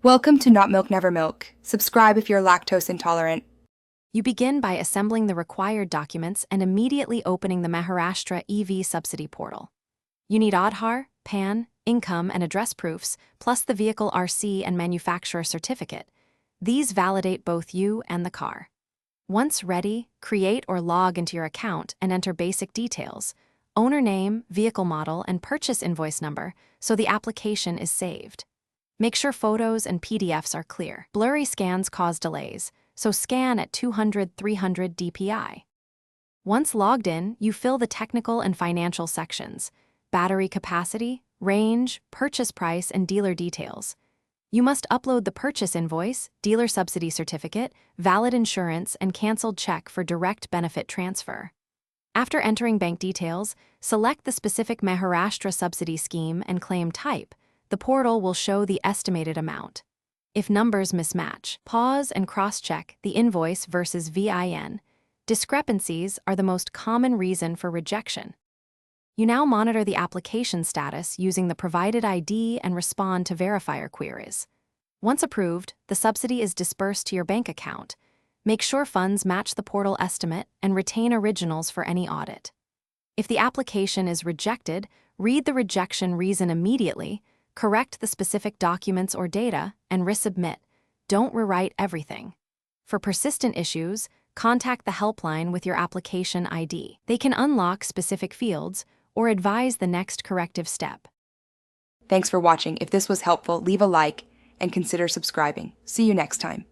Welcome to Not Milk Never Milk. Subscribe if you're lactose intolerant. You begin by assembling the required documents and immediately opening the Maharashtra EV Subsidy portal. You need Aadhaar, PAN, income and address proofs, plus the vehicle RC and manufacturer certificate. These validate both you and the car. Once ready, create or log into your account and enter basic details: owner name, vehicle model, and purchase invoice number, so the application is saved. Make sure photos and PDFs are clear. Blurry scans cause delays, so scan at 200-300 dpi. Once logged in, you fill the technical and financial sections: battery capacity, range, purchase price, and dealer details. You must upload the purchase invoice, dealer subsidy certificate, valid insurance, and canceled check for direct benefit transfer. After entering bank details, select the specific Maharashtra subsidy scheme and claim type. The portal will show the estimated amount. If numbers mismatch, pause and cross-check the invoice versus VIN. Discrepancies are the most common reason for rejection. You now monitor the application status using the provided ID and respond to verifier queries. Once approved, the subsidy is dispersed to your bank account. Make sure funds match the portal estimate and retain originals for any audit. If the application is rejected, read the rejection reason immediately, correct the specific documents or data, and resubmit. Don't rewrite everything. For persistent issues, contact the helpline with your application ID. They can unlock specific fields or advise the next corrective step. Thanks for watching. If this was helpful, leave a like and consider subscribing. See you next time.